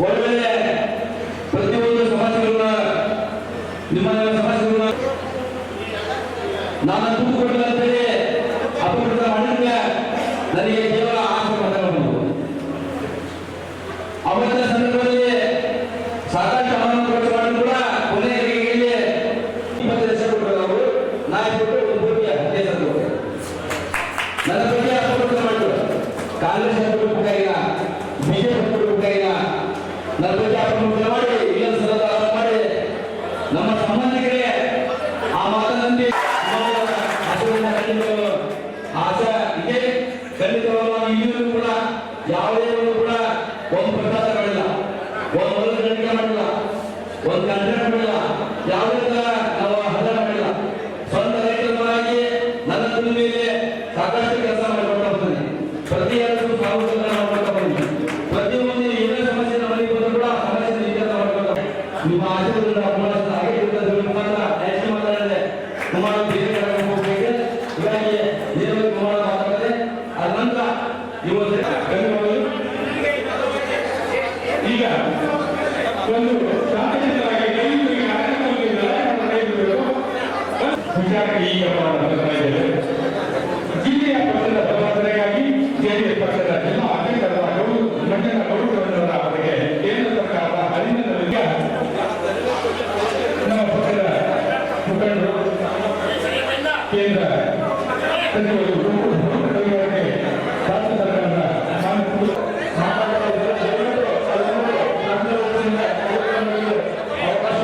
ಒಳ್ಳೆ ಪ್ರತಿಯೊಂದು ಸಮಸ್ಯೆಗಳನ್ನ ನಿಮ್ಮ ಸಮಸ್ಯೆಗಳನ್ನ ನಾನು ತುಂಬಿಕೊಂಡಂತೆಯೇ ಅಪಕೃತ ಮಾಡಿದ್ರೆ ನನಗೆ ಕೇವಲ ಆಸೆ ಮಾತಾಡಬಹುದು. ಅವತ್ತಿನ ಸಂದರ್ಭದಲ್ಲಿ ಸಾಕಷ್ಟು ಹಣವನ್ನು ಖರ್ಚು ಮಾಡಿದ್ರು ಕೂಡ ಕೊನೆಯಲ್ಲಿ 20 ಲಕ್ಷ ಕೊಟ್ಟರು. ಅವರು ನಾಯಕರು ಒಂದು ಕೋಟಿಯ ಕೇಸನ್ನು ನನ್ನ ಬಗ್ಗೆ ಅಪಕೃತ ಮಾಡಿದ್ರು. ಕಾಂಗ್ರೆಸ್ ಬೇಕಾಗಿಲ್ಲ, ಬಿಜೆಪಿ ಬೇಕಾಗಿಲ್ಲ, ನನ್ನ ಬಗ್ಗೆ ಅಪಕೃತ ಮಾಡಿ ಇಲ್ಲ ಸಲದ ಮಾಡಿ ನಮ್ಮ ಸಂಬಂಧಿಕರಿಗೆ ಆ ಮಾತನಲ್ಲಿ ಆಶಾ ಇದೆ. ಖಂಡಿತವಾಗಿ ಇಲ್ಲಿಯೂ ಕೂಡ ಯಾವುದೇ ಒಂದು ಕೂಡ ಒಂದು ಪ್ರಚಾರ ಮಾಡಿಲ್ಲ, ಒಂದು ಗಂಟೆ ಮಾಡಿಲ್ಲ, ಒಂದು ಗಂಟೆ ಮಾಡಿಲ್ಲ, ಯಾವುದೇ ತರ ನಾವು ಹಣ ಮಾಡಿಲ್ಲ. ಸ್ವಂತ ರೈತರಾಗಿ ನನ್ನ ಮೇಲೆ ಸಾಕಷ್ಟು ಕೆಲಸ ಮಾಡಿಕೊಡ್ತಾ ಬಂದಿದೆ. ಪ್ರತಿಯೊಂದು ಸಾಗುವುದನ್ನು ಮಾಡ್ಕೊಳ್ತಾ ಬಂದಿದೆ. ಪ್ರತಿಯೊಂದು ಏನೇ ಸಮಸ್ಯೆ ನಮಗೆ ಬಂದರೂ ಕೂಡ ಸಮಸ್ಯೆ ನಿಜ ಮಾಡ್ಕೊಳ್ತಾ ನಿಮ್ಮ ಆಶೀರ್ವಾದ ಹಾಗೆ ಇರ್ತದೆ. ಮುಖಾಂತರ ಹೆಚ್ಚು ಮಾತಾಡಿದೆ ಸುಮಾರು ಬೇರೆ ಕಡೆ ಹೋಗಬೇಕು. ಹೀಗಾಗಿ ನೇರವಾಗಿ ಕುಮಾರ ಮಾತಾಡಿದೆ. ಅದ ನಂತರ ನೀವು ಈಗ ಒಂದು ಸಾರ್ವಜನಿಕರಾಗಿ ಜಿಲ್ಲೆಯ ಪಕ್ಷದ ಬಲವರ್ಧನೆಗಾಗಿ ಜೆಡಿಎಸ್ ಪಕ್ಷದ ಜಿಲ್ಲಾ ಅಧ್ಯಕ್ಷರಾದ ಮಂಜನ ಗೌಡರವರ ಅವರಿಗೆ ಕೇಂದ್ರ ಸರ್ಕಾರದ ಅಧೀನದಲ್ಲಿ ನಮ್ಮ ಪಕ್ಷದ ಮುಖಂಡರು ಕೇಂದ್ರ ಸಚಿವರು ರಾಜ್ಯ ಸರ್ಕಾರದ ಅವಕಾಶ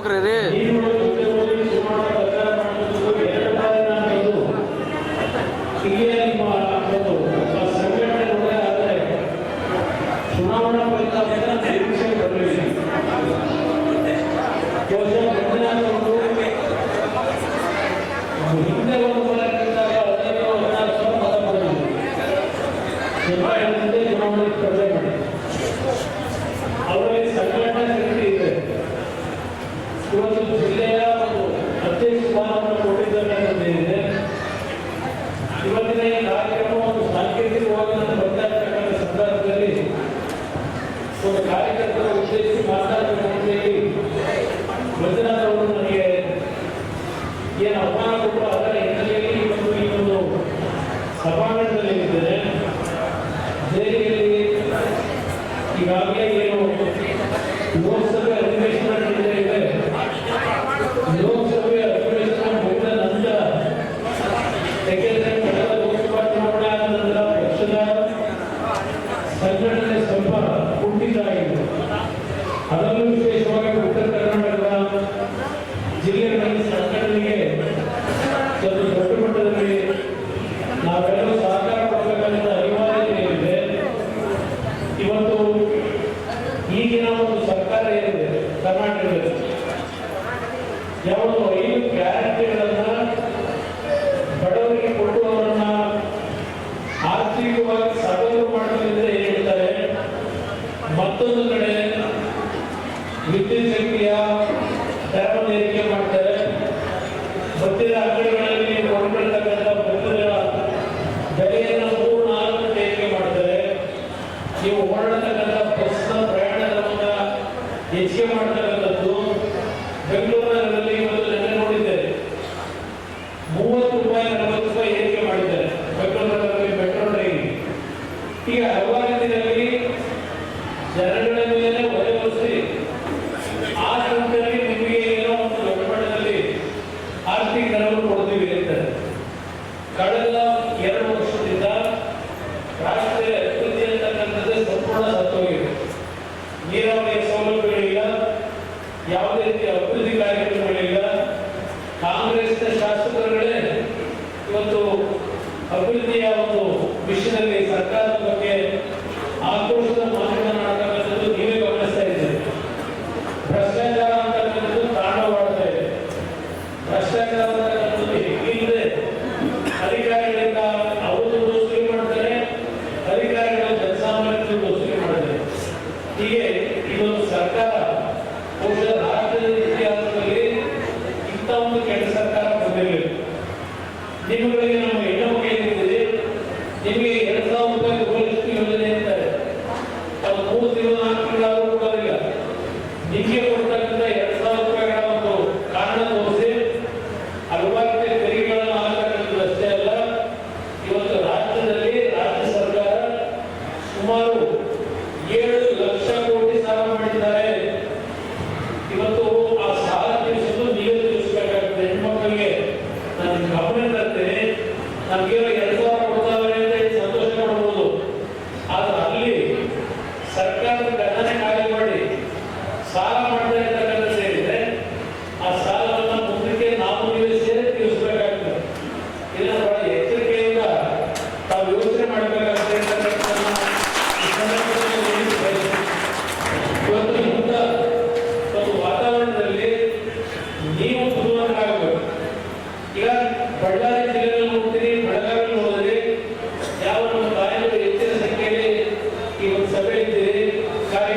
ಮಾಡ್ಬೇಕ್ರಿ ರೀ. ಚುನಾವಣಾ ಫಲಿತಾಂಶ ನಿರೀಕ್ಷೆ ಬರಲಿಲ್ಲ. ಹಿಂದೆ ಒಂದು ಬರಕ್ಕಿದ್ದಾಗ 15-16 ಮತ ಪಡೆದಿದೆ. ಚುನಾವಣೆ ಸ್ಪರ್ಧೆ ಮಾಡಿ ಅವರಲ್ಲಿ ಸಂಘಟನಾ ಶಕ್ತಿ ಇದೆ. ಇವತ್ತು ಜಿಲ್ಲೆಯ ಒಂದು ಅಧ್ಯಕ್ಷ ಸ್ಥಾನವನ್ನು ಕೊಟ್ಟಿದ್ದಾರೆ. ಇವತ್ತಿನ ಈ ಕಾರ್ಯಕ್ರಮ ಒಂದು ಸಾಂಕೇತಿಕವಾಗಿ ನಾನು ಬರ್ತಾ ಇರ್ತಕ್ಕಂಥ ಸಂದರ್ಭದಲ್ಲಿ ಒಂದು ಕಾರ್ಯಕರ್ತರ ಉದ್ದೇಶಿಸಿ ಮಾತನಾಡಬೇಕು ಅಂತ ಹೇಳಿ ಮಂಜುನಾಥ್ ಅವರು ನನಗೆ ಏನು ಅವಮಾನ ಕೊಟ್ಟರು ಅದರ ಹಿನ್ನೆಲೆಯಲ್ಲಿ ಇವತ್ತು ಈ ಒಂದು ಸಭಾಂಗಣದಲ್ಲಿ ಇದ್ದೇನೆ. ದೆಹಲಿಯಲ್ಲಿ ಈಗಾಗಲೇ ಏನು ಲೋಕಸಭೆ ಅಧಿವೇಶನ ನಡೆದಿದೆ. ಲೋಕಸಭೆ ಅಧಿವೇಶನ ಮುಗಿದ ನಂತರ ಯಾಕೆಂದರೆ ಕಳೆದ ಲೋಕಸಭಾ ಚುನಾವಣೆ ಆದ ನಂತರ ಪಕ್ಷದ ಸಂಘಟನೆ ಸ್ವಲ್ಪ ಕುಂಠಿತ ಆಗಿದೆ. ಅದರಲ್ಲೂ ವಿಶೇಷವಾಗಿ ಉತ್ತರ ಕರ್ನಾಟಕದ ಜಿಲ್ಲೆಗಳಲ್ಲಿ ಸಂಘಟನೆಗೆ ಸ್ವಲ್ಪ ದೊಡ್ಡ ಮಟ್ಟದಲ್ಲಿ ನಾವೆಲ್ಲರೂ ಸಹಕಾರ ಕೊಡಬೇಕಾದ ಅನಿವಾರ್ಯತೆ ಇದೆ. ಇವತ್ತು ಈಗಿನ ಒಂದು ಸರ್ಕಾರ ಏನಿದೆ ಕರ್ನಾಟಕದಲ್ಲಿ ಯಾವುದು 5 ಗ್ಯಾರಂಟಿಗಳನ್ನ ಬಡವರಿಗೆ ಕೊಟ್ಟು ಅವರನ್ನ ಆರ್ಥಿಕವಾಗಿ ಸಬಲರು ಮಾಡಲಿದೆ ಹೇಳ್ತಾರೆ. ಮತ್ತೊಂದು ಕಡೆ ವಿದ್ಯುತ್ ಶಕ್ತಿಯ ದರವನ್ನು ಏರಿಕೆ ಮಾಡ್ತಾರೆ. ಭತ್ತದ ಅಂಗಡಿಗಳಲ್ಲಿ ಕೊಂಡ್ಕೊಳ್ತಕ್ಕಂಥ ಭತ್ತದ ಬೆಲೆಯನ್ನು 3-4 ಏರಿಕೆ ಮಾಡ್ತಾರೆ. ನೀವು ಓಡಾಡತಕ್ಕಂಥ ಬಸ್ನ ಪ್ರಯಾಣ ದರವನ್ನು ಹೆಚ್ಚಿಗೆ ಮಾಡ್ತಕ್ಕಂಥದ್ದು. ಬೆಂಗಳೂರು ನಗರದಲ್ಲಿ ಇವತ್ತು ನೆನ್ನೆ ನೋಡಿದ್ದೇವೆ, 30 ರೂಪಾಯಿ 40 ರೂಪಾಯಿ ಏರಿಕೆ ಮಾಡಿದ್ದಾರೆ ಬೆಂಗಳೂರು ನಗರದಲ್ಲಿ ಪೆಟ್ರೋಲ್ ರೈಲ್. ಈಗ ಹಲವಾರು ರೀತಿಯಲ್ಲಿ ಜನಗಳ ಮೇಲೆ ಹೊರೆಗೊಳಿಸಿ ಆ ಸಂಖ್ಯೆಯಲ್ಲಿ ನಿಮಗೆ ಏನೋ ಒಂದು ದೊಡ್ಡ ಮಟ್ಟದಲ್ಲಿ ಆರ್ಥಿಕ ನೆರವು ಕೊಡ್ತೀವಿ ಅಂತಾರೆ. ಕಳೆದ 2 ವರ್ಷದಿಂದ ರಾಷ್ಟ್ರೀಯ ಅಭಿವೃದ್ಧಿ ಅಂತಕ್ಕಂಥದ್ದೇ ಸಂಪೂರ್ಣ ಸತ್ತೋಗಿದೆ. ನೀರಾವರಿ ಸೌಲಭ್ಯಗಳಿಲ್ಲ, ಯಾವುದೇ ರೀತಿಯ ಅಭಿವೃದ್ಧಿ ಕಾರ್ಯಕ್ರಮಗಳಿಲ್ಲ. ಕಾಂಗ್ರೆಸ್ನ ಶಾಸಕರುಗಳೇ ಇವತ್ತು ಅಭಿವೃದ್ಧಿಯ ಒಂದು ವಿಷಯದಲ್ಲಿ ಸರ್ಕಾರದ ಬಗ್ಗೆ ಆಕ್ರೋಶದ ಮಾತನಾಡತಕ್ಕಂಥದ್ದು ನೀವೇ ಗಮನಿಸ್ತಾ ಇದ್ದೀರಿ. ಭ್ರಷ್ಟಾಚಾರ ಅಂತಕ್ಕಂಥದ್ದು ತಾಂಡವವಾಡ್ತಾ ಇದೆ. ಭ್ರಷ್ಟಾಚಾರ ಅಂತಕ್ಕಂಥದ್ದು ಹೀಗಿದೆ. ಅಧಿಕಾರಿಗಳಿಂದ ಅವರು ವಸೂಲಿ ಮಾಡ್ತಾರೆ, ಅಧಿಕಾರಿಗಳು ಜನಸಾಮಾನ್ಯರು ವಸೂಲಿ ಮಾಡ್ತಾರೆ. ಹೀಗೆ ಇದೊಂದು ಸರ್ಕಾರ ಬಹುಶಃ ರಾಷ್ಟ್ರದ ಇತಿಹಾಸದಲ್ಲಿ ಇಂಥ ಒಂದು ಕೆಟ್ಟ ಸರ್ಕಾರ ಬಂದಿರಲಿಲ್ಲ. ನಿಮ್ಮಗಳಿಗೆ ನಮ್ಮ ಹೆಣ್ಣು ಏನಿದೆ, ನಿಮಗೆ 2,000 ರೂಪಾಯಿ ಗೃಹಲಕ್ಷ್ಮಿ ಯೋಜನೆ ಅಂತಾರೆ. ಅದು 3 ತಿಂಗಳು 4 ತಿಂಗಳಾದರೂ ಕೊಡೋದಿಲ್ಲ. ನಿಮಗೆ ಕೊಡ್ತಕ್ಕಂಥ 2,000 ರೂಪಾಯಿಗಳ ಒಂದು ಕಾರಣ ತೋರಿಸಿ ಹಲವಾರು ತೆರಿಗೆಗಳನ್ನು ಹಾಕತಕ್ಕಂಥದ್ದು ಅಷ್ಟೇ ಅಲ್ಲ, ಇವತ್ತು ರಾಜ್ಯದಲ್ಲಿ ರಾಜ್ಯ ಸರ್ಕಾರ ಸುಮಾರು 7 ಲಕ್ಷ ಕೋಟಿ ಸಾಲ ಮಾಡಿದ್ದಾರೆ. ಇವತ್ತು ಆ ಸಾಲ ತೀರಿಸಲು ನೀವೇ ತೀರಿಸಬೇಕಾಗುತ್ತೆ. ಹೆಣ್ಮಕ್ಕಳಿಗೆ ನಾನು ಗಮನ ತರ್ತೇನೆ, ನಮಗೆ 2,000 ಕೊಡ್ತಾವೆ ಅಂತ ಹೇಳಿ ಸಂತೋಷ ಪಡಬಹುದು. ಆದ್ರೆ ಅಲ್ಲಿ ಸರ್ಕಾರದ ಖಜಾನೆ ಖಾಲಿ ಮಾಡಿ ಸಾಲ ಮಾಡ್ತಾ ಇರ್ತಕ್ಕಂಥ ಸೇರಿದ್ರೆ ಆ ಸಾಲವನ್ನು ಮುಂದಕ್ಕೆ ನಾವು ನೀವೇ ಸೇರಿ ತೀರಿಸಬೇಕಾಗ್ತದೆ. ಇದನ್ನ ಬಹಳ ಎಚ್ಚರಿಕೆಯಿಂದ ತಾವು ಯೋಚನೆ ಮಾಡಬೇಕಾಗುತ್ತೆ. ಇವತ್ತು ಇಂಥ ಒಂದು ವಾತಾವರಣದಲ್ಲಿ ನೀವು ಬುದ್ಧಿವಂತರಾಗಬೇಕು. ಈಗ ಬಳ್ಳಾರಿ ಜಿಲ್ಲೆಯಲ್ಲಿ ನೋಡ್ತೀರಿ, ಬೆಳಗಾವಿ ನೋಡಿದ್ರಿ, ಯಾವ ನಮ್ಮ ತಾಯಂದಿರು ಹೆಚ್ಚಿನ ಸಂಖ್ಯೆಯಲ್ಲಿ ಈ ಒಂದು ಸಭೆ ಇದ್ದೀರಿ, ಕಾರ್ಯ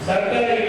ಸರ್ಕಾರ